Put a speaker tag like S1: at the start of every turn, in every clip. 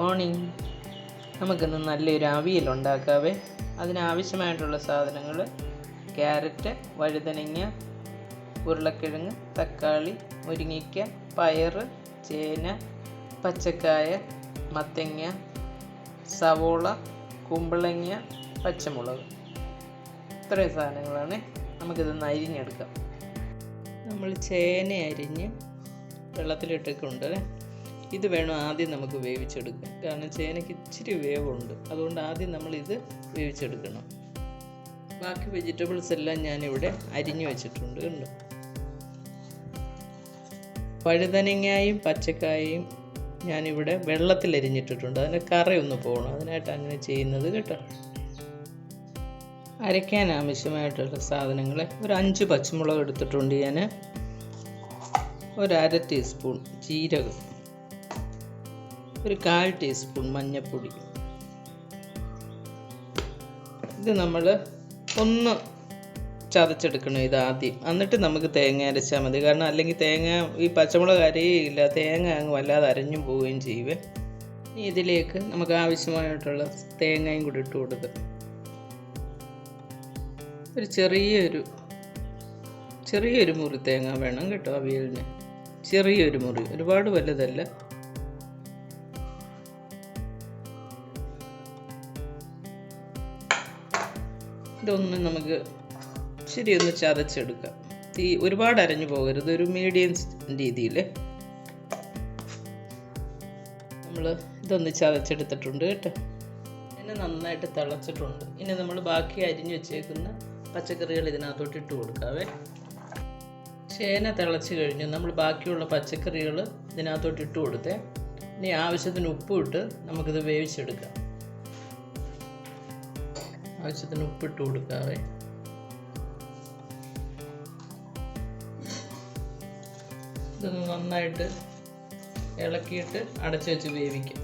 S1: Morning. നമുക്കിന്ന് നല്ലൊരു അവിയൽ ഉണ്ടാക്കാവേ. അതിനാവശ്യമായിട്ടുള്ള സാധനങ്ങൾ: ക്യാരറ്റ്, വഴുതനങ്ങ, ഉരുളക്കിഴങ്ങ്, തക്കാളി, മുരിങ്ങയ്ക്ക, പയർ, ചേന, പച്ചക്കായ, മത്തങ്ങ, സവോള, കുമ്പളങ്ങ, പച്ചമുളക്. ഇത്രയും സാധനങ്ങളാണ്. നമുക്കിതൊന്ന് അരിഞ്ഞെടുക്കാം. നമ്മൾ ചേന അരിഞ്ഞ് വെള്ളത്തിലിട്ടിട്ടുണ്ട്. ഇത് വേണം ആദ്യം നമുക്ക് വേവിച്ചെടുക്കാം. കാരണം ചേനയ്ക്ക് ഇച്ചിരി വേവുണ്ട്. അതുകൊണ്ട് ആദ്യം നമ്മളിത് വേവിച്ചെടുക്കണം. ബാക്കി വെജിറ്റബിൾസ് എല്ലാം ഞാനിവിടെ അരിഞ്ഞു വെച്ചിട്ടുണ്ട്. ഉണ്ട് വഴുതനങ്ങയും പച്ചക്കായയും ഞാനിവിടെ വെള്ളത്തിൽ അരിഞ്ഞിട്ടിട്ടുണ്ട്. അതിൻ്റെ കറയൊന്ന് പോകണം. അതിനായിട്ട് അങ്ങനെ ചെയ്യുന്നത് കേട്ടോ. അരയ്ക്കാൻ ആവശ്യമായിട്ടുള്ള സാധനങ്ങൾ: ഒരു 5 പച്ചമുളക് എടുത്തിട്ടുണ്ട് ഞാൻ, ഒരു 1/2 ടീസ്പൂൺ ജീരകം, ഒരു 1/4 ടീസ്പൂൺ മഞ്ഞൾപ്പൊടി. ഇത് നമ്മൾ ഒന്ന് ചതച്ചെടുക്കണം ഇതാദ്യം. എന്നിട്ട് നമുക്ക് തേങ്ങ അരച്ചാൽ മതി. കാരണം അല്ലെങ്കിൽ ഈ പച്ചമുളക് അരയില്ല, തേങ്ങ അങ്ങ് വല്ലാതെ അരഞ്ഞും പോവുകയും ചെയ്യുവേ. ഇനി ഇതിലേക്ക് നമുക്ക് ആവശ്യമായിട്ടുള്ള തേങ്ങയും കൂടി ഇട്ട് കൊടുക്കുക. ഒരു ചെറിയൊരു മുറി തേങ്ങ വേണം കേട്ടോ അവിയലിന്. ചെറിയൊരു മുറി, ഒരുപാട് വലുതല്ല. ഇതൊന്ന് നമുക്ക് ശരി ഒന്ന് ചതച്ചെടുക്കാം. ഒരുപാട് അരഞ്ഞു പോകരുത്, ഒരു മീഡിയം രീതിയിൽ. നമ്മൾ ഇതൊന്ന് ചതച്ചെടുത്തിട്ടുണ്ട് കേട്ടോ. ഇനി നന്നായിട്ട് തിളച്ചിട്ടുണ്ട്. ഇനി നമ്മൾ ബാക്കി അരിഞ്ഞു വെച്ചേക്കുന്ന പച്ചക്കറികൾ ഇതിനകത്തോട്ട് ഇട്ട് കൊടുക്കാവേ. ചേന തിളച്ച് കഴിഞ്ഞ് നമ്മൾ ബാക്കിയുള്ള പച്ചക്കറികൾ ഇതിനകത്തോട്ട് ഇട്ട് കൊടുത്തേ. ഇനി ആവശ്യത്തിന് ഉപ്പും ഇട്ട് നമുക്കിത് വേവിച്ചെടുക്കാം. ആവശ്യത്തിന് ഉപ്പിട്ട് കൊടുക്കാവേ. ഇതൊന്ന് നന്നായിട്ട് ഇളക്കിയിട്ട് അടച്ചു വെച്ച് വേവിക്കാം.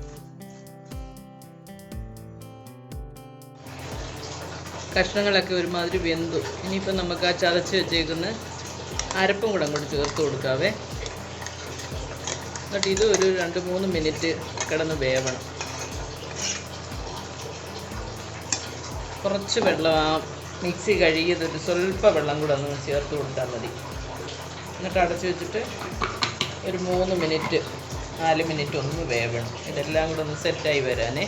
S1: കഷ്ണങ്ങളൊക്കെ ഒരുമാതിരി വെന്തു. ഇനിയിപ്പോൾ നമുക്ക് ആ ചതച്ച് വെച്ചേക്കുന്ന അരപ്പും കൂടെ അങ്ങോട്ട് ചേർത്ത് കൊടുക്കാവേ. എന്നിട്ട് ഇത് ഒരു 2-3 മിനിറ്റ് കിടന്ന് വേവണം. കുറച്ച് വെള്ളം, ആ മിക്സി കഴുകിയതൊരു സ്വല്പ വെള്ളം കൂടെ ഒന്ന് ചേർത്ത് കൊടുത്താൽ മതി. എന്നിട്ട് അടച്ച് വെച്ചിട്ട് ഒരു 3 മിനിറ്റ് 4 മിനിറ്റ് ഒന്ന് വേവണം. ഇതെല്ലാം കൂടെ ഒന്ന് സെറ്റായി വരാനേ.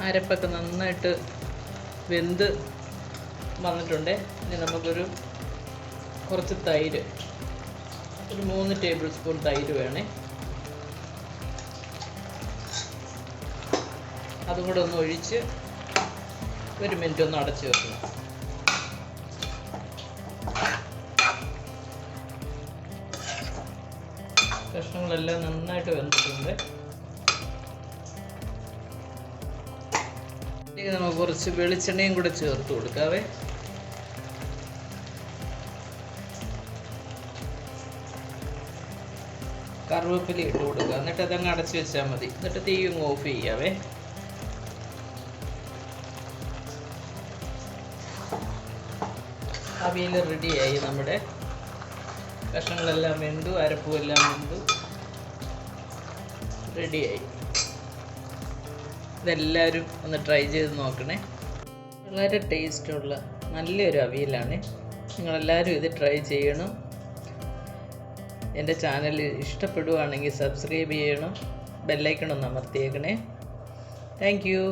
S1: അരപ്പൊക്കെ നന്നായിട്ട് വെന്ത് വന്നിട്ടുണ്ട്. ഇനി നമുക്കൊരു കുറച്ച് തൈര്, ഒരു 3 ടേബിൾ സ്പൂൺ തൈര് വേണേ. അതും കൂടെ ഒന്ന് ഒഴിച്ച് 1 മിനിറ്റ് ഒന്ന് അടച്ച് വെക്കണം. കഷ്ണങ്ങളെല്ലാം നന്നായിട്ട് വെന്തിട്ടുണ്ട്. ഇനി നമുക്ക് കുറച്ച് വെളിച്ചെണ്ണയും കൂടെ ചേർത്ത് കൊടുക്കാവേ. കറിവേപ്പില ഇട്ട് കൊടുക്കുക. എന്നിട്ട് അതങ്ങ് അടച്ച് വെച്ചാൽ മതി. എന്നിട്ട് തീ ഓഫ് ചെയ്യാവേ. അവിയൽ റെഡിയായി. നമ്മുടെ കഷ്ണങ്ങളെല്ലാം വെന്തു, അരപ്പും എല്ലാം വെന്തു, റെഡിയായി. ഇതെല്ലാവരും ഒന്ന് ട്രൈ ചെയ്ത് നോക്കണേ. വളരെ ടേസ്റ്റുള്ള നല്ലൊരു അവിയലാണ്. നിങ്ങളെല്ലാവരും ഇത് ട്രൈ ചെയ്യണം. എൻ്റെ ചാനൽ ഇഷ്ടപ്പെടുകയാണെങ്കിൽ സബ്സ്ക്രൈബ് ചെയ്യണം. ബെല്ലൈക്കൺ ഒന്ന് അമർത്തിയേക്കണേ. Thank you.